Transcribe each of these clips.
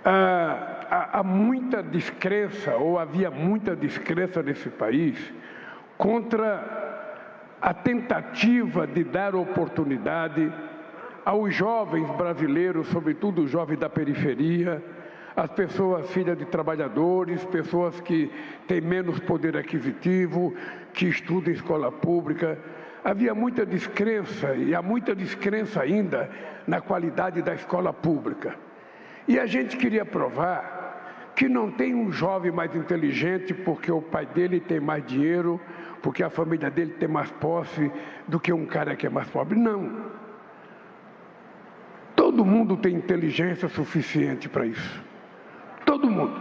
há muita descrença, ou havia muita descrença nesse país, contra a tentativa de dar oportunidade aos jovens brasileiros, sobretudo os jovens da periferia, as pessoas filhas de trabalhadores, pessoas que têm menos poder aquisitivo, que estudam em escola pública. Havia muita descrença, e há muita descrença ainda na qualidade da escola pública. E a gente queria provar que não tem um jovem mais inteligente porque o pai dele tem mais dinheiro, porque a família dele tem mais posse, do que um cara que é mais pobre. Não. Todo mundo tem inteligência suficiente para isso. Todo mundo.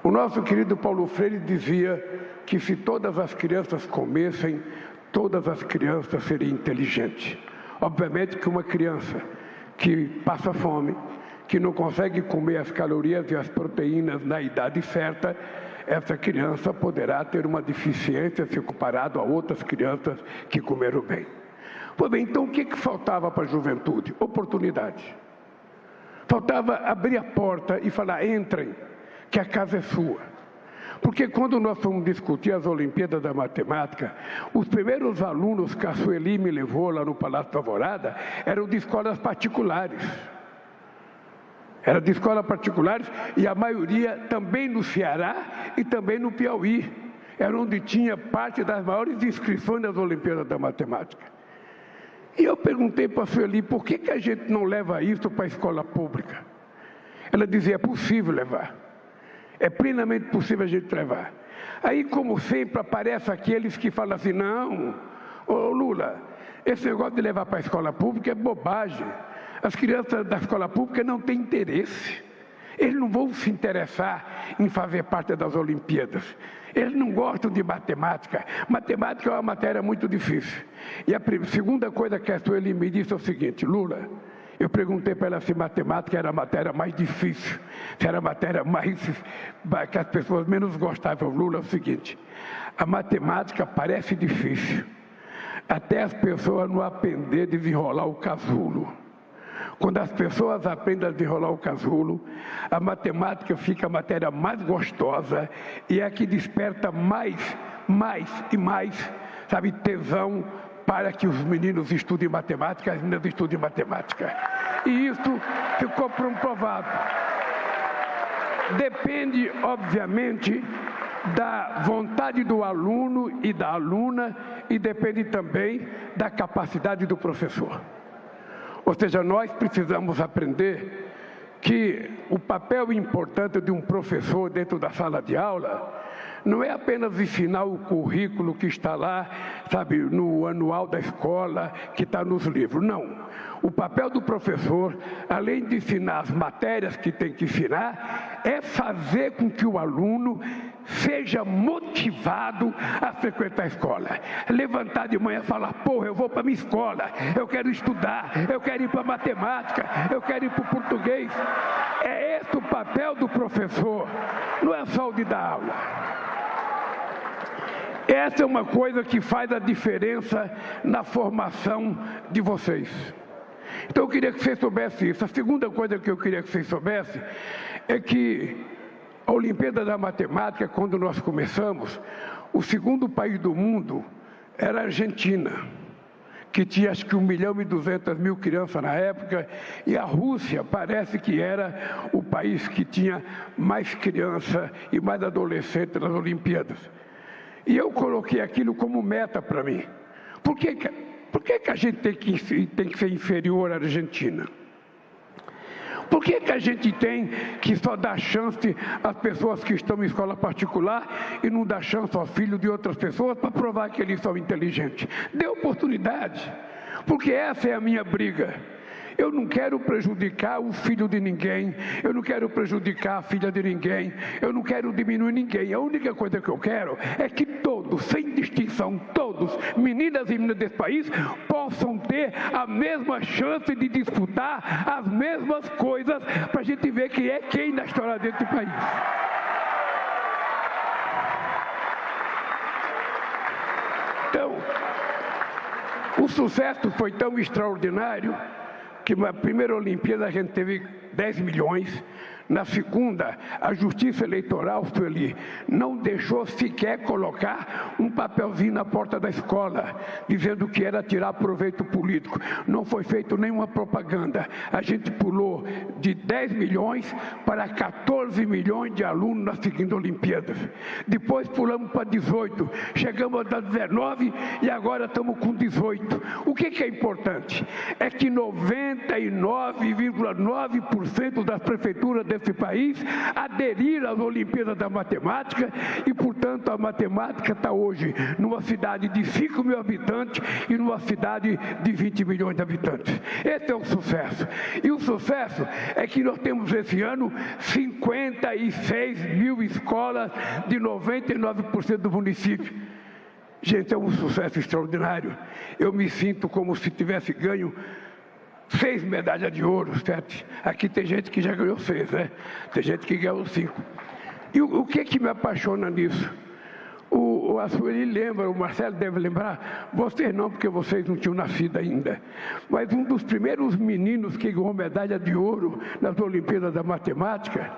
O nosso querido Paulo Freire dizia que se todas as crianças comessem, todas as crianças seriam inteligentes. Obviamente que uma criança que passa fome, que não consegue comer as calorias e as proteínas na idade certa, essa criança poderá ter uma deficiência se comparado a outras crianças que comeram bem. Pois bem, então o que faltava para a juventude? Oportunidade. Faltava abrir a porta e falar: entrem, que a casa é sua. Porque quando nós fomos discutir as Olimpíadas da Matemática, os primeiros alunos que a Sueli me levou lá no Palácio da Alvorada eram de escolas particulares. Era de escolas particulares, e a maioria também no Ceará e também no Piauí. Era onde tinha parte das maiores inscrições das Olimpíadas da Matemática. E eu perguntei para a Sueli, por que a gente não leva isso para a escola pública? Ela dizia: é possível levar. É plenamente possível a gente levar. Aí, como sempre, aparecem aqueles que falam assim: não, ô Lula, esse negócio de levar para a escola pública é bobagem. As crianças da escola pública não têm interesse. Eles não vão se interessar em fazer parte das Olimpíadas. Eles não gostam de matemática. Matemática é uma matéria muito difícil. E a segunda coisa que a Sueli me disse é o seguinte: Lula, eu perguntei para ela se matemática era a matéria mais difícil, se era a matéria mais que as pessoas menos gostavam. Lula, é o seguinte: a matemática parece difícil, até as pessoas não aprenderem a desenrolar o casulo. Quando as pessoas aprendem a desenrolar o casulo, a matemática fica a matéria mais gostosa e é a que desperta mais e mais, sabe, tesão para que os meninos estudem matemática, as meninas estudem matemática. E isso ficou comprovado. Depende, obviamente, da vontade do aluno e da aluna, e depende também da capacidade do professor. Ou seja, nós precisamos aprender que o papel importante de um professor dentro da sala de aula não é apenas ensinar o currículo que está lá, sabe, no anual da escola, que está nos livros. Não. O papel do professor, além de ensinar as matérias que tem que ensinar, é fazer com que o aluno seja motivado a frequentar a escola. Levantar de manhã e falar: porra, eu vou para a minha escola, eu quero estudar, eu quero ir para a matemática, eu quero ir para o português. É esse o papel do professor, não é só o de dar aula. Essa é uma coisa que faz a diferença na formação de vocês. Então eu queria que vocês soubessem isso. A segunda coisa que eu queria que vocês soubessem é que a Olimpíada da Matemática, quando nós começamos, o segundo país do mundo era a Argentina, que tinha acho que 1.200.000 crianças na época, e a Rússia parece que era o país que tinha mais crianças e mais adolescentes nas Olimpíadas. E eu coloquei aquilo como meta para mim. Por que a gente tem que ser inferior à Argentina? Por que a gente tem que só dar chance às pessoas que estão em escola particular e não dar chance aos filhos de outras pessoas para provar que eles são inteligentes? Dê oportunidade, porque essa é a minha briga. Eu não quero prejudicar o filho de ninguém, eu não quero prejudicar a filha de ninguém, eu não quero diminuir ninguém. A única coisa que eu quero é que todos, sem distinção, todos, meninas e meninas desse país, possam ter a mesma chance de disputar as mesmas coisas, para a gente ver quem é quem na história desse país. Então, o sucesso foi tão extraordinário que na primeira Olimpíada a gente teve 10 milhões, Na segunda, a Justiça Eleitoral, Sueli, não deixou sequer colocar um papelzinho na porta da escola, dizendo que era tirar proveito político. Não foi feito nenhuma propaganda. A gente pulou de 10 milhões para 14 milhões de alunos nas seguintes Olimpíadas. Depois pulamos para 18, chegamos a 19 e agora estamos com 18. O que é importante? É que 99,9% das prefeituras desse país aderiram às Olimpíadas da Matemática e, portanto, a matemática está hoje numa cidade de 5 mil habitantes e numa cidade de 20 milhões de habitantes. Esse é o sucesso. E o sucesso é que nós temos esse ano 56 mil escolas de 99% do município. Gente, é um sucesso extraordinário. Eu me sinto como se tivesse ganho 6 medalhas de ouro, 7. Aqui tem gente que já ganhou 6, né? Tem gente que ganhou 5. E o que me apaixona nisso? O Sueli lembra, o Marcelo deve lembrar, vocês não, porque vocês não tinham nascido ainda, mas um dos primeiros meninos que ganhou medalha de ouro nas Olimpíadas da Matemática,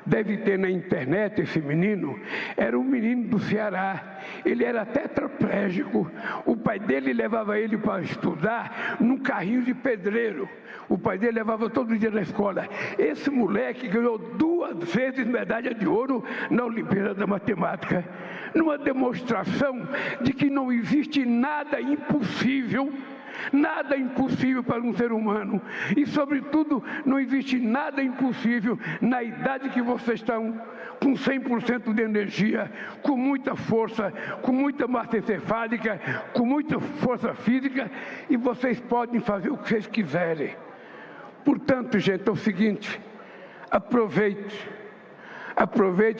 deve ter na internet esse menino, era um menino do Ceará. Ele era tetraplégico, o pai dele levava ele para estudar num carrinho de pedreiro. O pai dele levava todo dia na escola. Esse moleque ganhou 2 vezes medalha de ouro na Olimpíada da Matemática, numa demonstração de que não existe nada impossível. Nada impossível para um ser humano. E, sobretudo, não existe nada impossível na idade que vocês estão, com 100% de energia, com muita força, com muita massa encefálica, com muita força física, e vocês podem fazer o que vocês quiserem. Portanto, gente, é o seguinte, aproveite,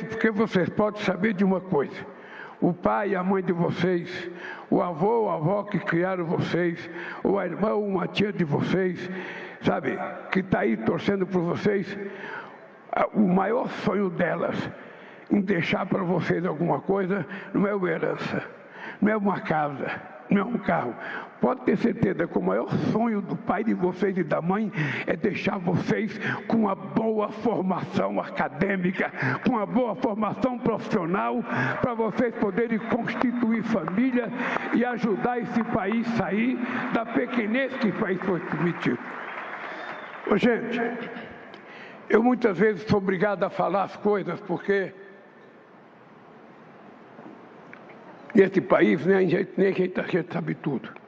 porque vocês podem saber de uma coisa. O pai e a mãe de vocês, o avô ou a avó que criaram vocês, ou a irmã ou uma tia de vocês, sabe, que está aí torcendo por vocês, o maior sonho delas em deixar para vocês alguma coisa não é uma herança, não é uma casa, não é um carro. Pode ter certeza que o maior sonho do pai de vocês e da mãe é deixar vocês com uma boa formação acadêmica, com uma boa formação profissional, para vocês poderem constituir família e ajudar esse país a sair da pequenez que o país foi submetido. Ô, gente, eu muitas vezes sou obrigado a falar as coisas porque nesse país nem a gente sabe tudo.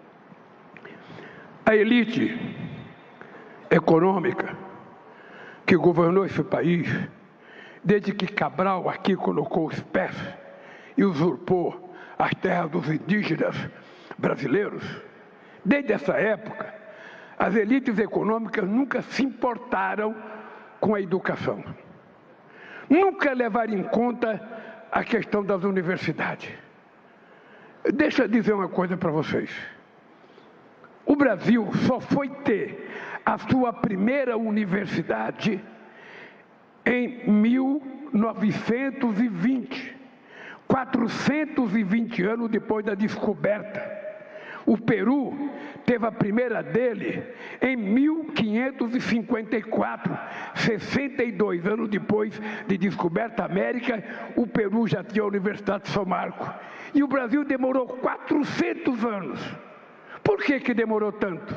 A elite econômica que governou esse país, desde que Cabral aqui colocou os pés e usurpou as terras dos indígenas brasileiros, desde essa época, as elites econômicas nunca se importaram com a educação. Nunca levaram em conta a questão das universidades. Deixa eu dizer uma coisa para vocês. O Brasil só foi ter a sua primeira universidade em 1920, 420 anos depois da descoberta. O Peru teve a primeira dele em 1554, 62 anos depois de descoberta a América, o Peru já tinha a Universidade de São Marcos. E o Brasil demorou 400 anos. Por que demorou tanto?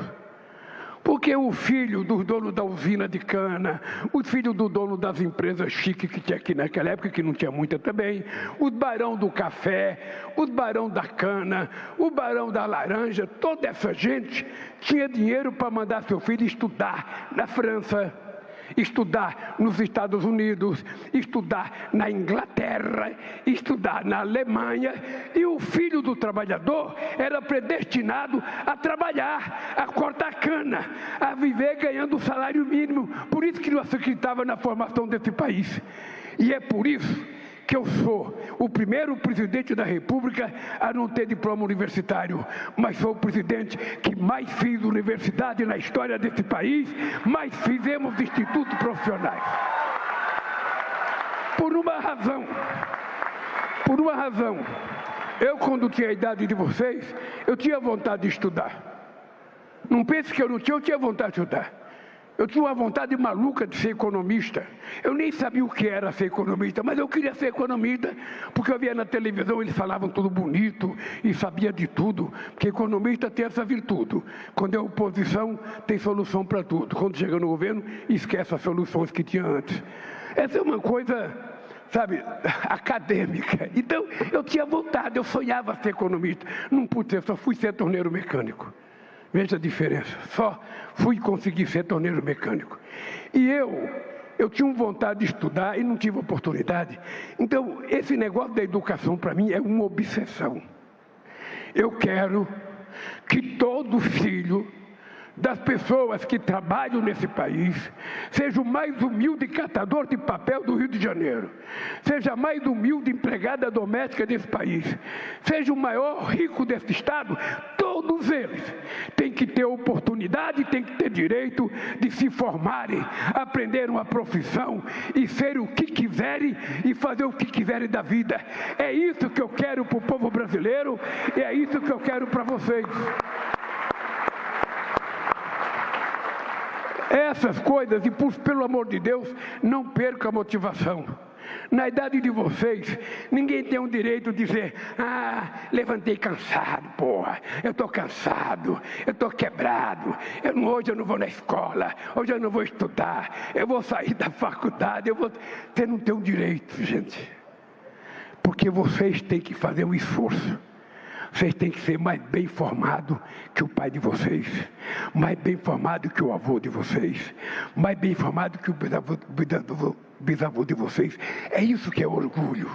Porque o filho do dono da usina de cana, o filho do dono das empresas chiques que tinha aqui naquela época, que não tinha muita também, os barão do café, os barão da cana, o barão da laranja, toda essa gente tinha dinheiro para mandar seu filho estudar na França, estudar nos Estados Unidos, estudar na Inglaterra, estudar na Alemanha, e o filho do trabalhador era predestinado a trabalhar, a cortar cana, a viver ganhando o salário mínimo. Por isso que não acreditava na formação desse país. E é por isso que eu sou o primeiro presidente da República a não ter diploma universitário, mas sou o presidente que mais fiz universidade na história desse país, mais fizemos institutos profissionais. Por uma razão, eu quando tinha a idade de vocês, eu tinha vontade de estudar. Não pense que eu não tinha, eu tinha vontade de estudar. Eu tinha uma vontade maluca de ser economista. Eu nem sabia o que era ser economista, mas eu queria ser economista, porque eu via na televisão, eles falavam tudo bonito e sabia de tudo, porque economista tem essa virtude. Quando é oposição, tem solução para tudo. Quando chega no governo, esquece as soluções que tinha antes. Essa é uma coisa, sabe, acadêmica. Então, eu tinha vontade, eu sonhava ser economista. Não pude ser, só fui ser torneiro mecânico. Veja a diferença, só fui conseguir ser torneiro mecânico. E eu tinha vontade de estudar e não tive oportunidade. Então, esse negócio da educação para mim é uma obsessão. Eu quero que todo filho das pessoas que trabalham nesse país seja o mais humilde catador de papel do Rio de Janeiro, seja a mais humilde empregada doméstica desse país, seja o maior rico desse estado. Todos eles têm que ter oportunidade, têm que ter direito de se formarem, aprender uma profissão e ser o que quiserem e fazer o que quiserem da vida. É isso que eu quero para o povo brasileiro e é isso que eu quero para vocês. Essas coisas, e pelo amor de Deus, não perca a motivação. Na idade de vocês, ninguém tem o direito de dizer: levantei cansado, porra, eu estou cansado, eu estou quebrado, hoje eu não vou na escola, hoje eu não vou estudar, eu vou sair da faculdade, Você não tem o direito, gente, porque vocês têm que fazer um esforço. Vocês têm que ser mais bem formados que o pai de vocês, mais bem formado que o avô de vocês, mais bem formado que o bisavô de vocês. É isso que é orgulho.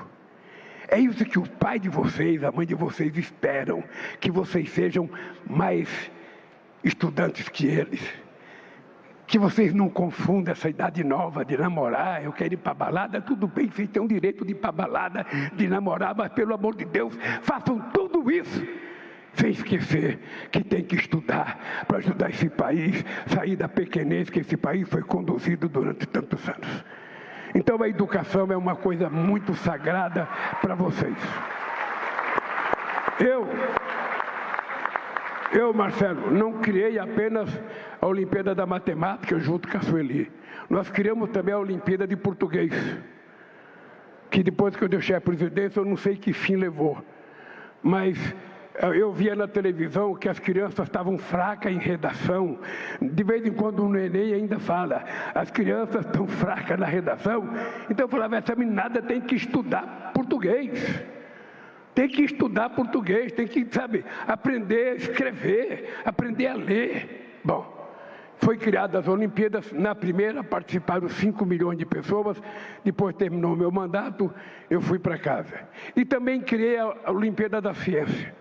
É isso que o pai de vocês, a mãe de vocês esperam, que vocês sejam mais estudantes que eles. Que vocês não confundam essa idade nova de namorar, eu quero ir para a balada, tudo bem, vocês têm o direito de ir para a balada, de namorar, mas pelo amor de Deus, façam tudo isso, sem esquecer que tem que estudar, para ajudar esse país, sair da pequenez que esse país foi conduzido durante tantos anos. Então a educação é uma coisa muito sagrada para vocês. Eu, Marcelo, não criei apenas a Olimpíada da Matemática junto com a Sueli. Nós criamos também a Olimpíada de Português, que depois que eu deixei a presidência, eu não sei que fim levou. Mas eu via na televisão que as crianças estavam fracas em redação. De vez em quando o Neném ainda fala: as crianças estão fracas na redação. Então eu falava: essa meninada tem que estudar português. Tem que estudar português, tem que, aprender a escrever, aprender a ler. Bom, foi criada as Olimpíadas, na primeira participaram 5 milhões de pessoas, depois terminou o meu mandato, eu fui para casa. E também criei a Olimpíada da Ciência,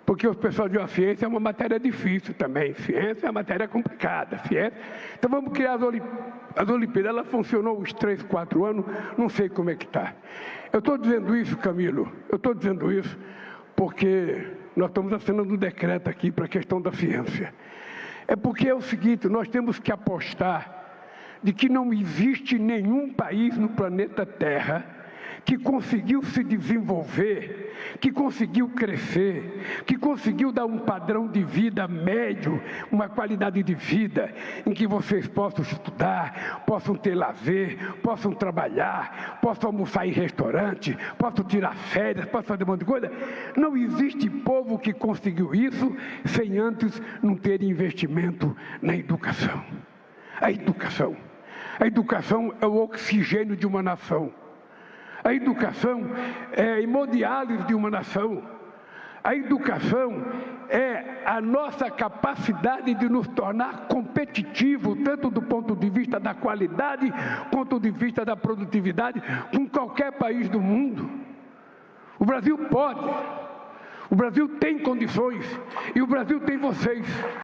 porque os pessoal de ciência é uma matéria difícil também, ciência é uma matéria complicada, ciência. Então vamos criar as Olimpíadas, ela funcionou uns 3, 4 anos, não sei como é que está. Eu estou dizendo isso, Camilo, eu estou dizendo isso porque nós estamos assinando um decreto aqui para a questão da ciência. É porque é o seguinte, nós temos que apostar de que não existe nenhum país no planeta Terra que conseguiu se desenvolver, que conseguiu crescer, que conseguiu dar um padrão de vida médio, uma qualidade de vida em que vocês possam estudar, possam ter lazer, possam trabalhar, possam almoçar em restaurante, possam tirar férias, possam fazer um monte de coisa. Não existe povo que conseguiu isso sem antes não ter investimento na educação. A educação é o oxigênio de uma nação. A educação é a hemodiálise de uma nação. A educação é a nossa capacidade de nos tornar competitivos, tanto do ponto de vista da qualidade, quanto do ponto de vista da produtividade, com qualquer país do mundo. O Brasil pode, o Brasil tem condições, e o Brasil tem vocês.